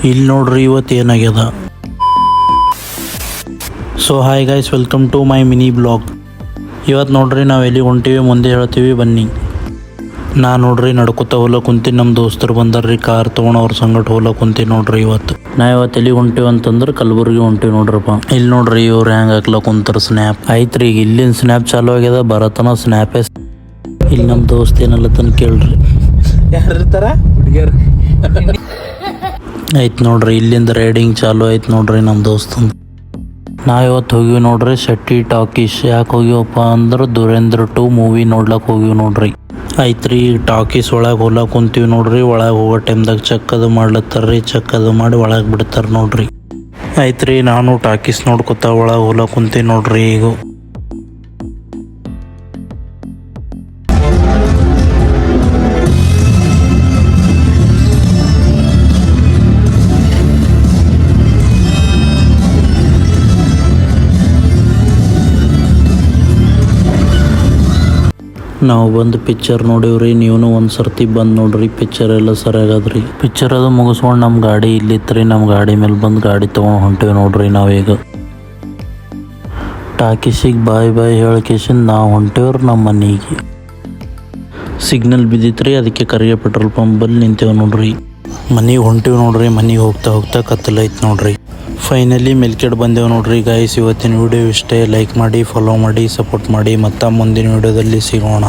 ಇಲ್ಲಿ ನೋಡ್ರಿ ಇವತ್ತು ಏನಾಗ್ಯದ. So hi guys, welcome to my mini blog. ಇವತ್ತು ನೋಡ್ರಿ ನಾವು ಎಲ್ಲಿ ಹೊಂಟೀವಿ ಮುಂದೆ ಹೇಳ್ತೀವಿ ಬನ್ನಿ. ನಾ ನೋಡ್ರಿ ನಡ್ಕೊತ ಹೋಗ್ಲಾ ಕುಂತೀನಿ, ನಮ್ಮ ದೋಸ್ತರು ಬಂದಾರ್ರಿ ಕಾರ್ ತೊಗೊಂಡು ಅವ್ರ ಸಂಗಟ ಹೋಗ್ಲಾ ಕುಂತೀನಿ ನೋಡ್ರಿ. ಇವತ್ತು ಎಲ್ಲಿ ಹೊಂಟೀವಿ ಅಂತಂದ್ರೆ ಕಲಬುರ್ಗಿ ಹೊಂಟೀವಿ ನೋಡ್ರಪ್ಪ. ಇಲ್ಲಿ ನೋಡ್ರಿ ಇವ್ರು ಹೆಂಗೆ ಹಾಕ್ಲಾ ಕುಂತಾರ ಸ್ನ್ಯಾಪ್. ಆಯ್ತ್ರಿ ಈಗ ಇಲ್ಲಿನ ಸ್ನ್ಯಾಪ್ ಚಾಲು ಆಗ್ಯದ, ಬರತನ ಸ್ನ್ಯಾಪೇ. ಇಲ್ಲಿ ನಮ್ಮ ದೋಸ್ತ್ ಏನಲ್ಲತನ ಕೇಳ್ರಿ. ಯಾರಿರ್ತಾರ ಹುಡುಗಿಯರು. ಆಯ್ತು ನೋಡ್ರಿ ಇಲ್ಲಿಂದ ರೈಡಿಂಗ್ ಚಾಲು ಆಯ್ತು ನೋಡ್ರಿ ನಮ್ಮ ದೋಸ್ತಂದು. ಇವತ್ತು ಹೋಗಿವಿ ನೋಡ್ರಿ ಶೆಟ್ಟಿ ಟಾಕೀಸ್. ಯಾಕೆ ಹೋಗಿವಪ್ಪ ಅಂದ್ರೆ ದುರೇಂದ್ರ 2 ಮೂವಿ ನೋಡ್ಲಕ್ಕೆ ಹೋಗಿವಿ ನೋಡ್ರಿ. ಆಯ್ತು ರೀ ಈಗ ಟಾಕೀಸ್ ಒಳಗೆ ಹೋಗ್ಲಕ್ಕೆ ಕುಂತೀವಿ ನೋಡ್ರಿ. ಒಳಗೆ ಹೋಗೋ ಟೈಮ್ದಾಗ ಚೆಕ್ ಅದು ಮಾಡ್ಲತ್ತಾರ್ರಿ. ಚೆಕ್ ಅದು ಮಾಡಿ ಒಳಗೆ ಬಿಡ್ತಾರೆ ನೋಡ್ರಿ. ಆಯ್ತು ರೀ ನಾನು ಟಾಕೀಸ್ ನೋಡ್ಕೊತ ಒಳಗೆ ಹೋಗ್ಲಕ್ಕೆ ಕುಂತೀವಿ ನೋಡ್ರಿ. ಈಗ ನಾವು ಬಂದು ಪಿಕ್ಚರ್ ನೋಡಿವ್ರಿ. ನೀವು ಒಂದು ಸರ್ತಿ ಬಂದು ನೋಡ್ರಿ, ಪಿಕ್ಚರ್ ಎಲ್ಲ ಸರಿಯಾಗದ್ರಿ. ಪಿಕ್ಚರ್ ಅದು ಮುಗಿಸ್ಕೊಂಡು ನಮ್ಮ ಗಾಡಿ ಇಲ್ಲಿತ್ರಿ. ನಮ್ಮ ಗಾಡಿ ಮೇಲೆ ಬಂದು ಗಾಡಿ ತೊಗೊಂಡು ಹೊಂಟೀವಿ ನೋಡ್ರಿ. ನಾವೀಗ ಟಾಕೀಸಿಗೆ ಬಾಯ್ ಹೇಳ್ಕೇಶನ್ ನಾವು ಹೊಂಟೇವ್ರಿ ನಮ್ಮ ಮನೆಗೆ. ಸಿಗ್ನಲ್ ಬಿದ್ದಿತ್ರಿ, ಅದಕ್ಕೆ ಕರಿಯ ಪೆಟ್ರೋಲ್ ಪಂಪ್ ಬಲ್ಲಿ ನಿಂತೇವೆ ನೋಡ್ರಿ. ಮನೆಗೆ ಹೊಂಟೀವಿ ನೋಡ್ರಿ. ಮನೆಗೆ ಹೋಗ್ತಾ ಕತ್ತಲೈತೆ ನೋಡ್ರಿ. ಫೈನಲಿ ಮೆಲ್ಕೆಡ್ ಬಂದೇವು ನೋಡ್ರಿ. ಗೈಸ್ ಇವತ್ತಿನ ವಿಡಿಯೋ ಇಷ್ಟೇ. ಲೈಕ್ ಮಾಡಿ, ಫಾಲೋ ಮಾಡಿ, ಸಪೋರ್ಟ್ ಮಾಡಿ. ಮತ್ತೆ ಮುಂದಿನ ವಿಡಿಯೋದಲ್ಲಿ ಸಿಗೋಣ.